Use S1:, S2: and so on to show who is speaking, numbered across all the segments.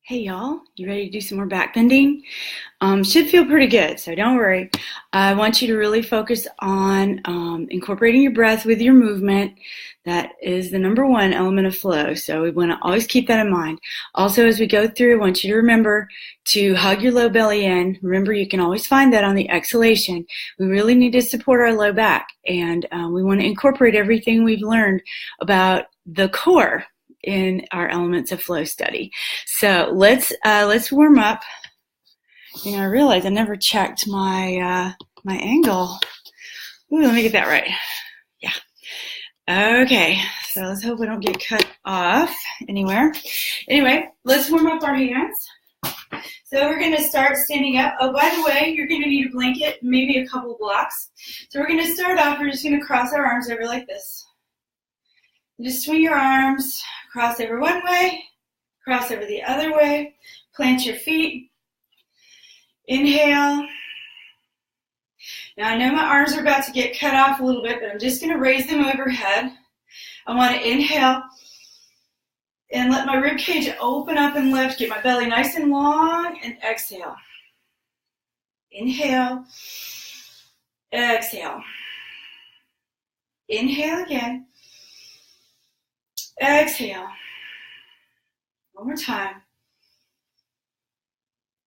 S1: Hey y'all, you ready to do some more back bending? Should feel pretty good, so don't worry. I want you to really focus on incorporating your breath with your movement. That is the number one element of flow, so we want to always keep that in mind. Also, as we go through, I want you to remember to hug your low belly in. Remember, you can always find that on the exhalation. We really need to support our low back, and we want to incorporate everything we've learned about the core in our Elements of Flow study. So let's warm up. I realize I never checked my my angle. Ooh, let me get that right. Yeah. Okay. So let's hope we don't get cut off anywhere. Anyway, let's warm up our hands. So we're going to start standing up. Oh, by the way, you're going to need a blanket, maybe a couple blocks. So we're going to start off. We're just going to cross our arms over like this. Just swing your arms, cross over one way, cross over the other way, plant your feet, inhale. Now I know my arms are about to get cut off a little bit, but I'm just going to raise them overhead. I want to inhale and let my rib cage open up and lift, get my belly nice and long, and exhale. Inhale, exhale. Inhale again. Exhale. One more time.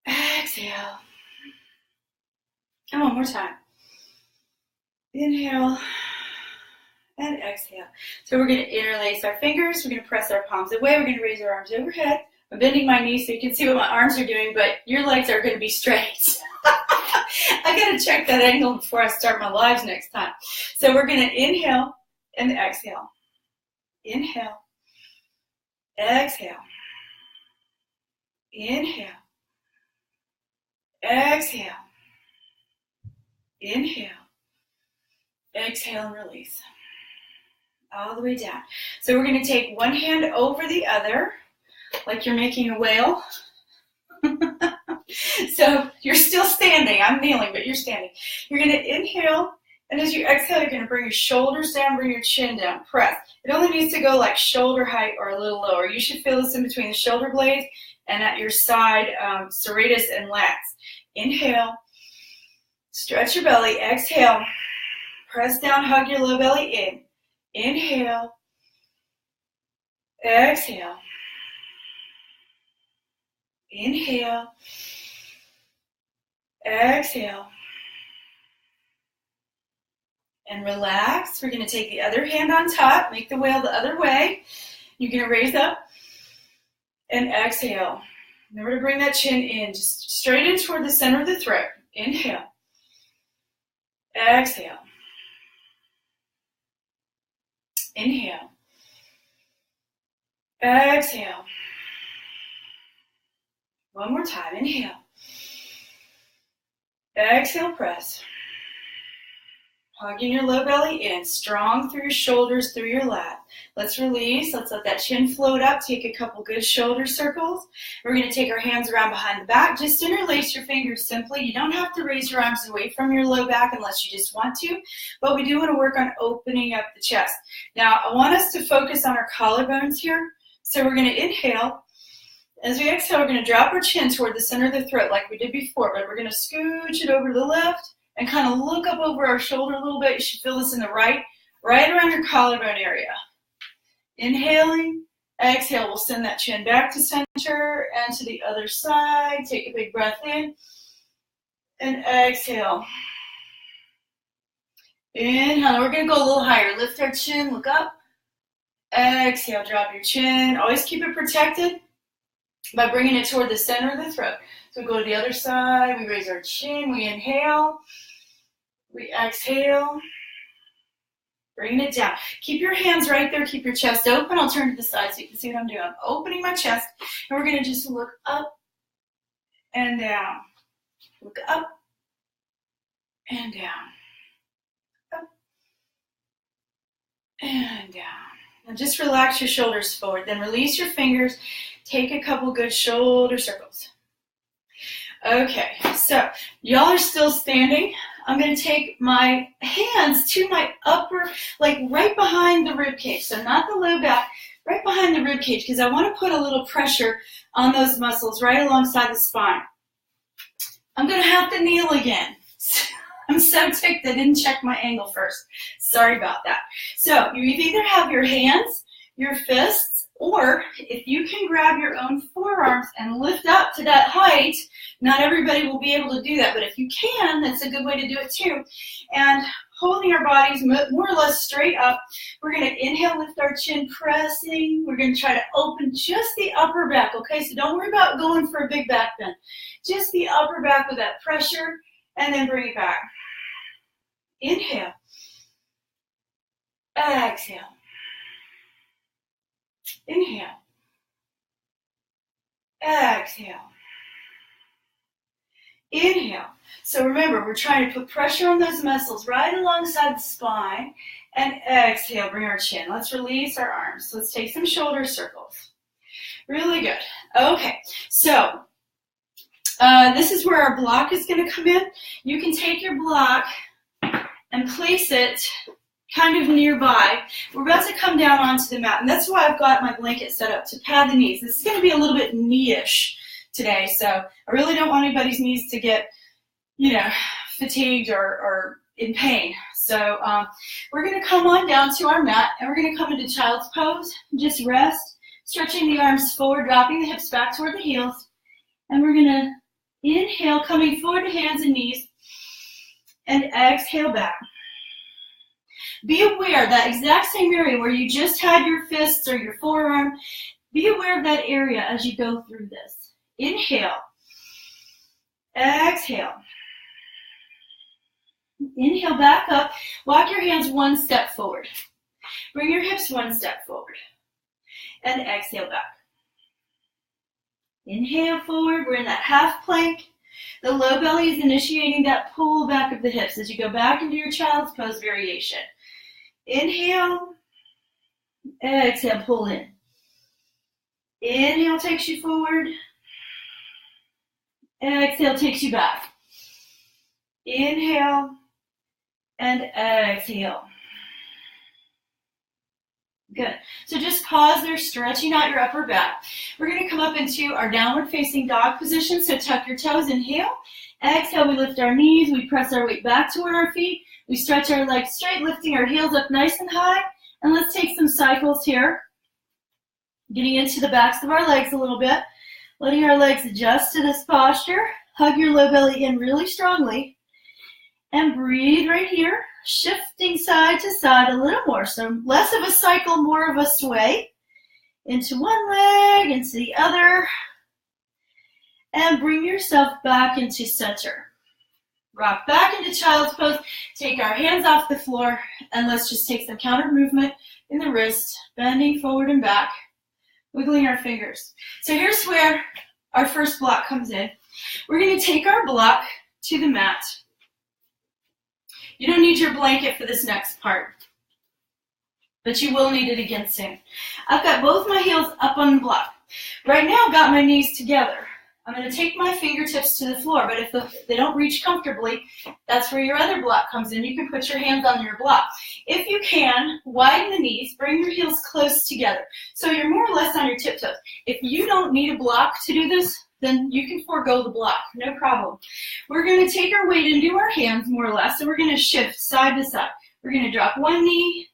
S1: Exhale. And one more time. Inhale and exhale. So we're going to interlace our fingers. We're going to press our palms away. We're going to raise our arms overhead. I'm bending my knees so you can see what my arms are doing, but your legs are going to be straight. I got to check that angle before I start my lives next time. So we're going to inhale and exhale. Inhale. Exhale. Inhale. Exhale. Inhale. Exhale and release. All the way down. So we're going to take one hand over the other, like you're making a whale. So you're still standing. I'm kneeling, but you're standing. You're going to inhale, and as you exhale, you're going to bring your shoulders down, bring your chin down, press. It only needs to go like shoulder height or a little lower. You should feel this in between the shoulder blades and at your side, serratus and lats. Inhale, stretch your belly. Exhale, press down, hug your low belly in. Inhale, exhale. Inhale, exhale. And relax. We're going to take the other hand on top, make the whale the other way. You're going to raise up and exhale. Remember to bring that chin in, just straight in toward the center of the throat. Inhale. Exhale. Inhale. Exhale. One more time. Inhale. Exhale, press. Hugging your low belly in, strong through your shoulders, through your lat. Let's release. Let's let that chin float up. Take a couple good shoulder circles. We're going to take our hands around behind the back. Just interlace your fingers simply. You don't have to raise your arms away from your low back unless you just want to, but we do want to work on opening up the chest. Now, I want us to focus on our collarbones here. So we're going to inhale. As we exhale, we're going to drop our chin toward the center of the throat like we did before, but we're going to scooch it over to the left and kind of look up over our shoulder a little bit. You should feel this in the right around your collarbone area. Inhaling, exhale, we'll send that chin back to center and to the other side. Take a big breath in and exhale. Inhale, we're going to go a little higher. Lift our chin, look up. Exhale, drop your chin. Always keep it protected by bringing it toward the center of the throat. So we go to the other side, we raise our chin, we inhale, we exhale, bring it down. Keep your hands right there, keep your chest open. I'll turn to the side so you can see what I'm doing. I'm opening my chest, and we're going to just look up and down. Look up and down. Up and down. Now just relax your shoulders forward, then release your fingers. Take a couple good shoulder circles. Okay, so y'all are still standing. I'm going to take my hands to my upper, like right behind the rib cage. So not the low back, right behind the rib cage, because I want to put a little pressure on those muscles right alongside the spine. I'm going to have to kneel again. I'm so ticked I didn't check my angle first. Sorry about that. So you either have your hands, your fists, or if you can grab your own forearms and lift up to that height. Not everybody will be able to do that, but if you can, that's a good way to do it too. And holding our bodies more or less straight up, we're going to inhale, lift our chin, pressing. We're going to try to open just the upper back, okay? So don't worry about going for a big back bend. Just the upper back with that pressure, and then bring it back. Inhale. Exhale. Inhale. Exhale. Inhale. So remember, we're trying to put pressure on those muscles right alongside the spine. And exhale, bring our chin. Let's release our arms. Let's take some shoulder circles. Really good. Okay, so this is where our block is going to come in. You can take your block and place it kind of nearby. We're about to come down onto the mat, and that's why I've got my blanket set up to pad the knees. This is going to be a little bit knee-ish today, so I really don't want anybody's knees to get, fatigued or in pain. So we're going to come on down to our mat, and we're going to come into child's pose. Just rest, stretching the arms forward, dropping the hips back toward the heels, and we're going to inhale, coming forward to hands and knees, and exhale back. Be aware that exact same area where you just had your fists or your forearm, be aware of that area as you go through this. Inhale. Exhale. Inhale back up. Walk your hands one step forward. Bring your hips one step forward. And exhale back. Inhale forward. We're in that half plank. The low belly is initiating that pull back of the hips as you go back into your child's pose variation. Inhale, exhale, pull in. Inhale takes you forward. Exhale takes you back. Inhale and exhale. Good. So just pause there, stretching out your upper back. We're going to come up into our downward facing dog position. So tuck your toes, inhale. Exhale, we lift our knees. We press our weight back toward our feet. We stretch our legs straight, lifting our heels up nice and high. And let's take some cycles here. Getting into the backs of our legs a little bit. Letting our legs adjust to this posture. Hug your low belly in really strongly. And breathe right here. Shifting side to side a little more. So less of a cycle, more of a sway. Into one leg, into the other. And bring yourself back into center. Rock back into child's pose. Take our hands off the floor. And let's just take some counter movement in the wrist. Bending forward and back. Wiggling our fingers. So here's where our first block comes in. We're going to take our block to the mat. You don't need your blanket for this next part, but you will need it again soon. I've got both my heels up on the block. Right now I've got my knees together. I'm going to take my fingertips to the floor, but if they don't reach comfortably, that's where your other block comes in. You can put your hands on your block. If you can, widen the knees, bring your heels close together. So you're more or less on your tiptoes. If you don't need a block to do this, then you can forego the block, no problem. We're going to take our weight into our hands, more or less, and we're going to shift side to side. We're going to drop one knee,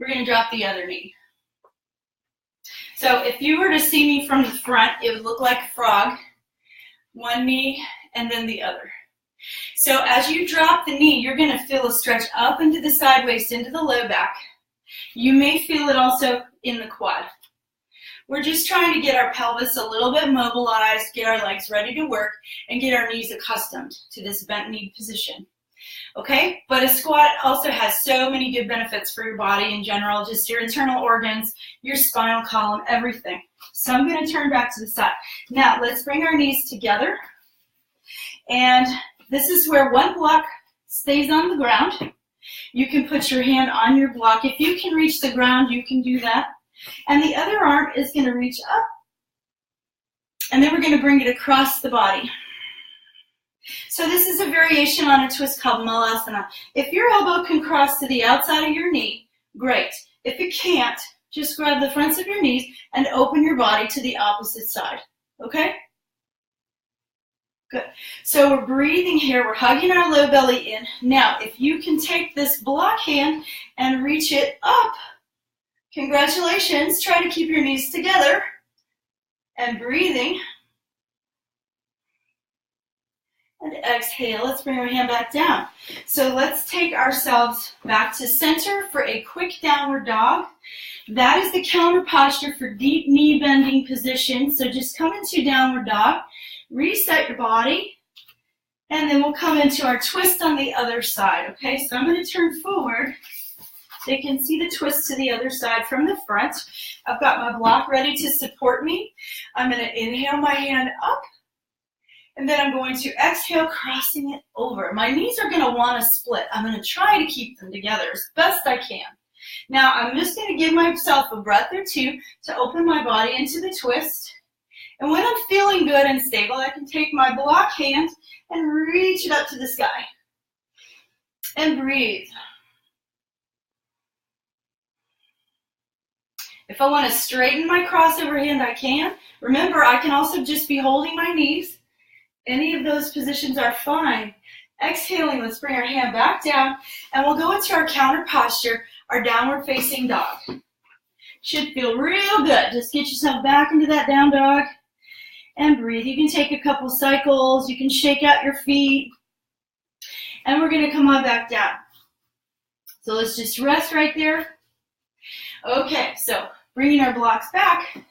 S1: we're going to drop the other knee. So if you were to see me from the front, it would look like a frog, one knee, and then the other. So as you drop the knee, you're going to feel a stretch up into the side waist, into the low back. You may feel it also in the quad. We're just trying to get our pelvis a little bit mobilized, get our legs ready to work, and get our knees accustomed to this bent knee position. Okay? But a squat also has so many good benefits for your body in general, just your internal organs, your spinal column, everything. So I'm going to turn back to the side. Now, let's bring our knees together. And this is where one block stays on the ground. You can put your hand on your block. If you can reach the ground, you can do that. And the other arm is going to reach up. And then we're going to bring it across the body. So this is a variation on a twist called Malasana. If your elbow can cross to the outside of your knee, great. If it can't, Just grab the fronts of your knees and open your body to the opposite side, okay? Good. So we're breathing here. We're hugging our low belly in. Now, if you can take this block hand and reach it up, congratulations. Try to keep your knees together and breathing. And exhale. Let's bring our hand back down. So let's take ourselves back to center for a quick downward dog. That is the counter posture for deep knee bending position. So just come into downward dog. Reset your body, and then we'll come into our twist on the other side, okay? So I'm going to turn forward so you can see the twist to the other side from the front. I've got my block ready to support me. I'm going to inhale my hand up, and then I'm going to exhale, crossing it over. My knees are going to want to split. I'm going to try to keep them together as best I can. Now, I'm just going to give myself a breath or two to open my body into the twist. And when I'm feeling good and stable, I can take my block hand and reach it up to the sky. And breathe. If I want to straighten my crossover hand, I can. Remember, I can also just be holding my knees. Any of those positions are fine. Exhaling, let's bring our hand back down, and we'll go into our counter posture, our downward facing dog. Should feel real good. Just get yourself back into that down dog. And breathe. You can take a couple cycles. You can shake out your feet. And we're going to come on back down. So let's just rest right there. Okay, so bringing our blocks back.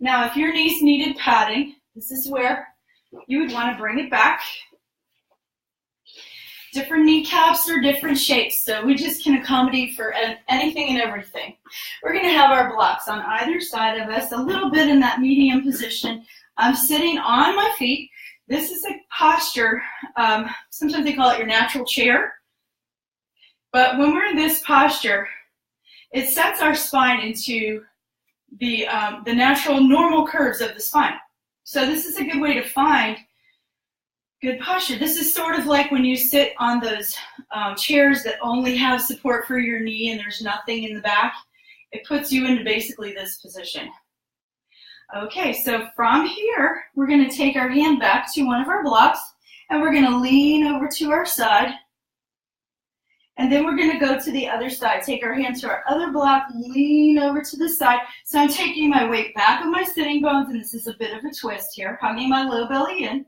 S1: Now, if your knees needed padding, this is where you would want to bring it back. Different kneecaps are different shapes, so we just can accommodate for anything and everything. We're going to have our blocks on either side of us, a little bit in that medium position. I'm sitting on my feet. This is a posture, sometimes they call it your natural chair. But when we're in this posture, it sets our spine into the natural normal curves of the spine. So this is a good way to find good posture. This is sort of like when you sit on those chairs that only have support for your knee and there's nothing in the back. It puts you into basically this position. Okay, so from here, we're going to take our hand back to one of our blocks, and we're going to lean over to our side. And then we're going to go to the other side. Take our hand to our other block, lean over to the side. So I'm taking my weight back on my sitting bones, and this is a bit of a twist here, hugging my low belly in,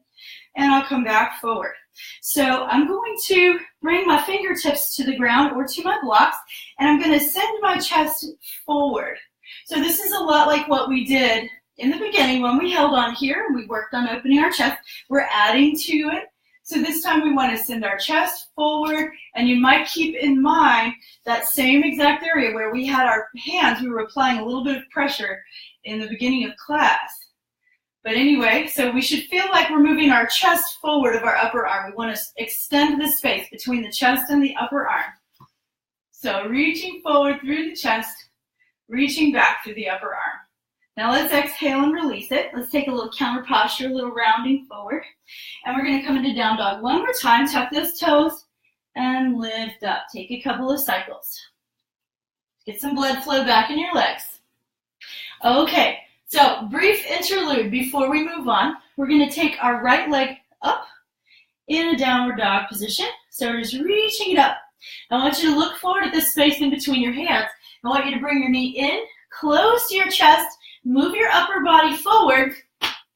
S1: and I'll come back forward. So I'm going to bring my fingertips to the ground or to my blocks, and I'm going to send my chest forward. So this is a lot like what we did in the beginning when we held on here and we worked on opening our chest. We're adding to it. So this time we want to send our chest forward, and you might keep in mind that same exact area where we had our hands, we were applying a little bit of pressure in the beginning of class. But anyway, so we should feel like we're moving our chest forward of our upper arm. We want to extend the space between the chest and the upper arm. So reaching forward through the chest, reaching back through the upper arm. Now let's exhale and release it. Let's take a little counter posture, a little rounding forward. And we're going to come into down dog one more time. Tuck those toes and lift up. Take a couple of cycles. Get some blood flow back in your legs. Okay, so brief interlude before we move on. We're going to take our right leg up in a downward dog position. So we're just reaching it up. I want you to look forward at this space in between your hands. I want you to bring your knee in, close to your chest, move your upper body forward,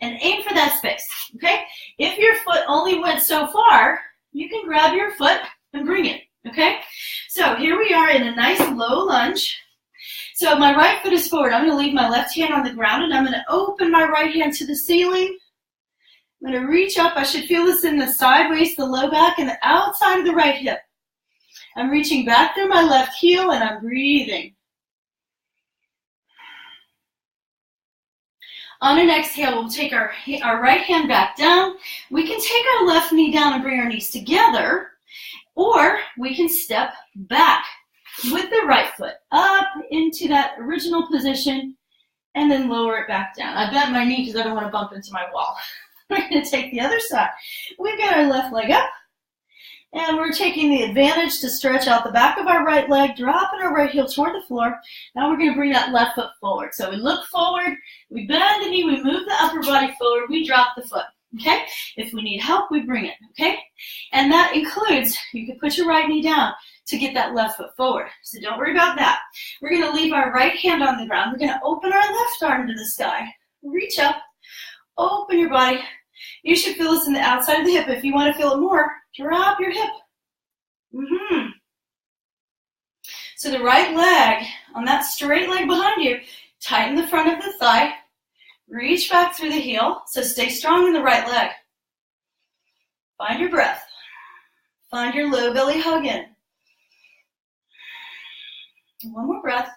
S1: and aim for that space, okay? If your foot only went so far, you can grab your foot and bring it, okay? So here we are in a nice low lunge. So my right foot is forward. I'm going to leave my left hand on the ground, and I'm going to open my right hand to the ceiling. I'm going to reach up. I should feel this in the side waist, the low back, and the outside of the right hip. I'm reaching back through my left heel, and I'm breathing. On an exhale, we'll take our right hand back down. We can take our left knee down and bring our knees together, or we can step back with the right foot up into that original position and then lower it back down. I bent my knee because I don't want to bump into my wall. We're going to take the other side. We've got our left leg up. And we're taking the advantage to stretch out the back of our right leg, dropping our right heel toward the floor. Now we're going to bring that left foot forward. So we look forward, we bend the knee, we move the upper body forward, we drop the foot. Okay? If we need help, we bring it. Okay? And that includes, you can put your right knee down to get that left foot forward. So don't worry about that. We're going to leave our right hand on the ground. We're going to open our left arm to the sky. Reach up, open your body. You should feel this in the outside of the hip. If you want to feel it more, drop your hip. So the right leg, on that straight leg behind you, tighten the front of the thigh. Reach back through the heel. So stay strong in the right leg. Find your breath. Find your low belly hug in. One more breath.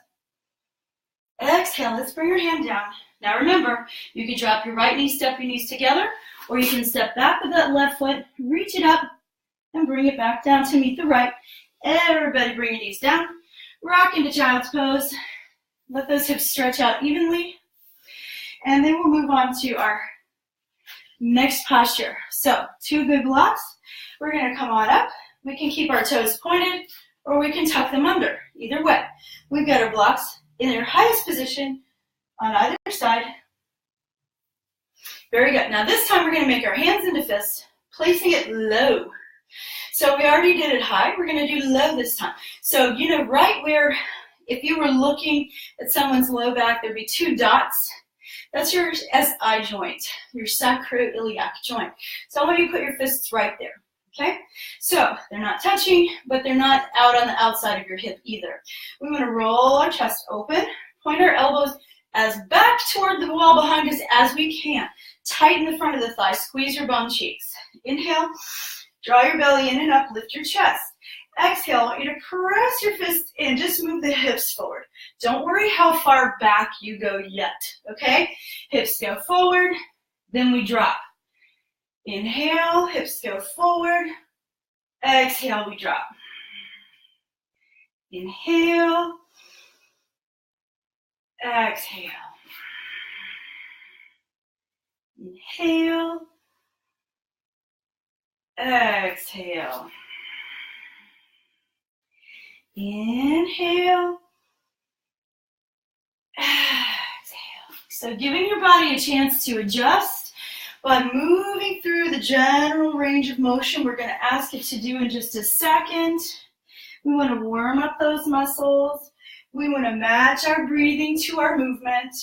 S1: Exhale. Let's bring your hand down. Now remember, you can drop your right knee, step your knees together, or you can step back with that left foot, reach it up, and bring it back down to meet the right. Everybody bring your knees down. Rock into child's pose. Let those hips stretch out evenly. And then we'll move on to our next posture. So 2 good blocks. We're going to come on up. We can keep our toes pointed, or we can tuck them under. Either way. We've got our blocks in their highest position on either side. Very good. Now this time we're going to make our hands into fists, placing it low. So we already did it high. We're going to do low this time. So, you know, right where, if you were looking at someone's low back, there'd be 2 dots. That's your SI joint, your sacroiliac joint. So I want you to put your fists right there. Okay? So they're not touching, but they're not out on the outside of your hip either. We want to roll our chest open, point our elbows as back toward the wall behind us as we can. Tighten the front of the thigh, squeeze your bum cheeks. Inhale, draw your belly in and up, lift your chest. Exhale, I want you to press your fists in, just move the hips forward. Don't worry how far back you go yet, okay? Hips go forward, then we drop. Inhale, hips go forward. Exhale, we drop. Inhale. Exhale. Inhale. Exhale. Inhale. Exhale. So giving your body a chance to adjust by moving through the general range of motion we're going to ask it to do in just a second. We want to warm up those muscles. We want to match our breathing to our movement.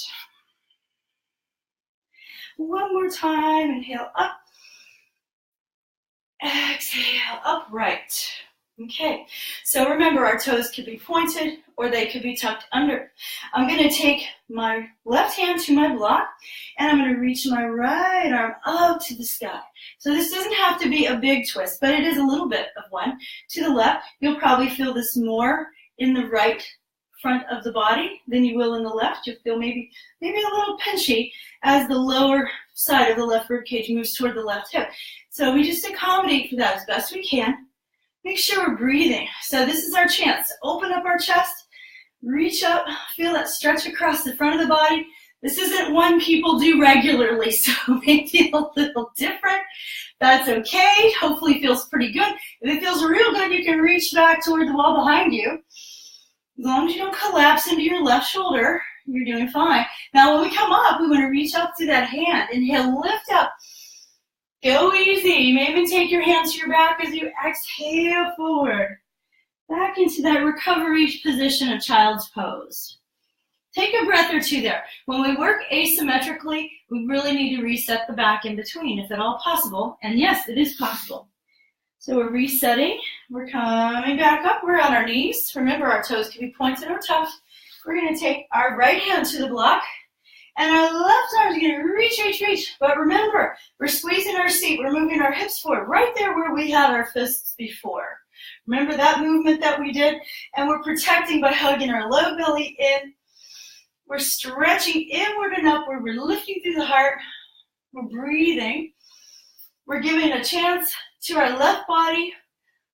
S1: One more time. Inhale up. Exhale, upright. Okay, so remember our toes could be pointed or they could be tucked under. I'm going to take my left hand to my block and I'm going to reach my right arm up to the sky. So this doesn't have to be a big twist, but it is a little bit of one. To the left, you'll probably feel this more in the right front of the body than you will in the left. You'll feel maybe a little pinchy as the lower side of the left rib cage moves toward the left hip. So we just accommodate for that as best we can. Make sure we're breathing. So this is our chance to open up our chest, reach up, feel that stretch across the front of the body. This isn't one people do regularly, so it may feel a little different. That's okay. Hopefully it feels pretty good. If it feels real good, you can reach back toward the wall behind you. As long as you don't collapse into your left shoulder, you're doing fine. Now when we come up, we want to reach up to that hand. Inhale, lift up. Go easy. You may even take your hands to your back as you exhale forward. Back into that recovery position of child's pose. Take a breath or two there. When we work asymmetrically, we really need to reset the back in between, if at all possible. And yes, it is possible. So we're resetting. We're coming back up. We're on our knees. Remember, our toes can be pointed or tucked. We're going to take our right hand to the block. And our left arm is going to reach. But remember, we're squeezing our seat. We're moving our hips forward, right there where we had our fists before. Remember that movement that we did? And we're protecting by hugging our low belly in. We're stretching inward and upward. We're lifting through the heart. We're breathing. We're giving a chance to our left body,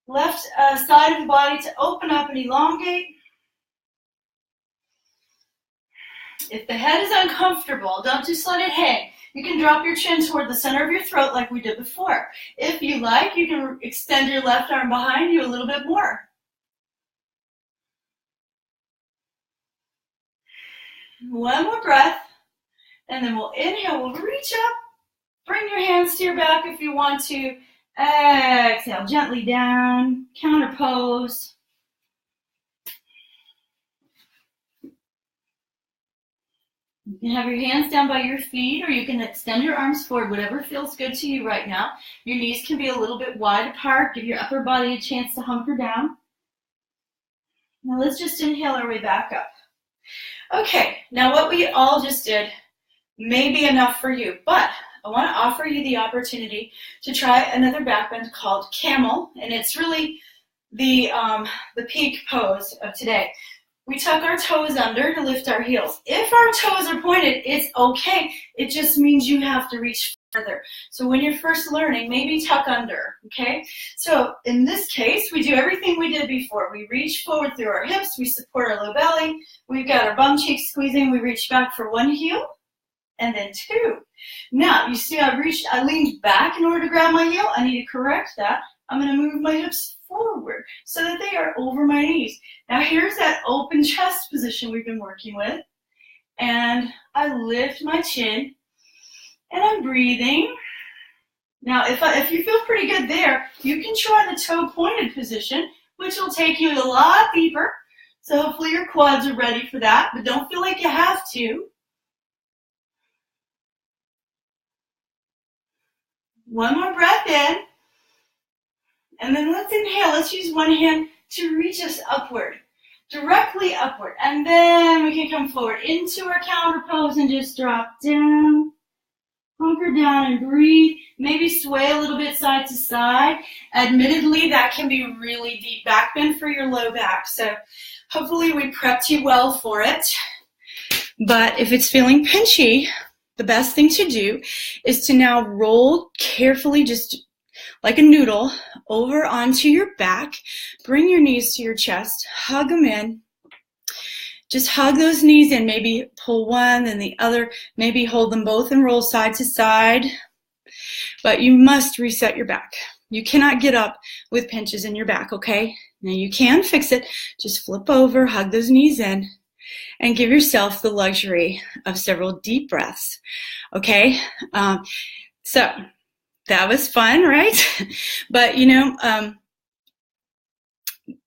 S1: left side of the body to open up and elongate. If the head is uncomfortable, don't just let it hang. You can drop your chin toward the center of your throat like we did before. If you like, you can extend your left arm behind you a little bit more. One more breath, and then we'll inhale, we'll reach up, bring your hands to your back if you want to. Exhale, gently down, counter pose. You can have your hands down by your feet, or you can extend your arms forward, whatever feels good to you right now. Your knees can be a little bit wide apart, give your upper body a chance to hunker down. Now let's just inhale our way back up. Okay, now what we all just did may be enough for you, but I want to offer you the opportunity to try another back bend called Camel, and it's really the peak pose of today. We tuck our toes under to lift our heels. If our toes are pointed, it's okay. It just means you have to reach further. So when you're first learning, maybe tuck under, okay? So in this case, we do everything we did before. We reach forward through our hips, we support our low belly, we've got our bum cheeks squeezing, we reach back for one heel, and then two. Now, you see I leaned back in order to grab my heel. I need to correct that. I'm going to move my hips forward so that they are over my knees. Now, here's that open chest position we've been working with. And I lift my chin, and I'm breathing. Now, if you feel pretty good there, you can try the toe-pointed position, which will take you a lot deeper. So hopefully your quads are ready for that, but don't feel like you have to. One more breath in, and then let's inhale. Let's use one hand to reach us upward, directly upward, and then we can come forward into our counter pose and just drop down, hunker down and breathe. Maybe sway a little bit side to side. Admittedly, that can be really deep back bend for your low back, so hopefully we prepped you well for it. But if it's feeling pinchy, the best thing to do is to now roll carefully, just like a noodle, over onto your back. Bring your knees to your chest. Hug them in. Just hug those knees in. Maybe pull one, then the other. Maybe hold them both and roll side to side. But you must reset your back. You cannot get up with pinches in your back, okay? Now you can fix it. Just flip over, hug those knees in, and give yourself the luxury of several deep breaths, okay? So that was fun, right? But,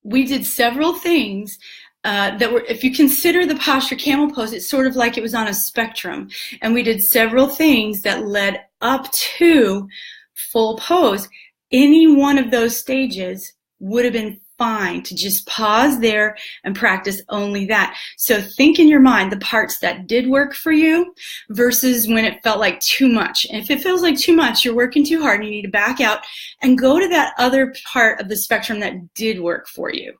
S1: we did several things that were, if you consider the posture camel pose, it's sort of like it was on a spectrum. And we did several things that led up to full pose. Any one of those stages would have been fine to just pause there and practice only that. So think in your mind the parts that did work for you versus when it felt like too much. And if it feels like too much, you're working too hard, you need to back out and go to that other part of the spectrum that did work for you.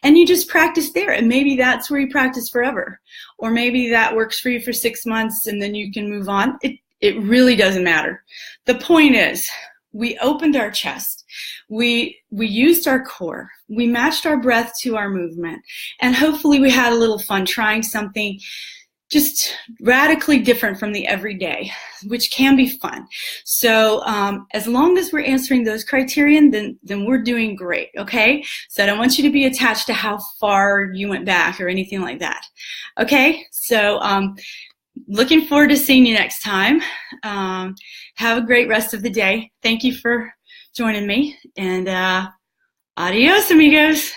S1: And you just practice there, and maybe that's where you practice forever. Or maybe that works for you for 6 months and then you can move on. It really doesn't matter. The point is, we opened our chest, we used our core, we matched our breath to our movement, and hopefully we had a little fun trying something just radically different from the everyday, which can be fun. So as long as we're answering those criterion, then we're doing great, okay? So I don't want you to be attached to how far you went back or anything like that, okay? So looking forward to seeing you next time. Have a great rest of the day. Thank you for joining me, and adios, amigos.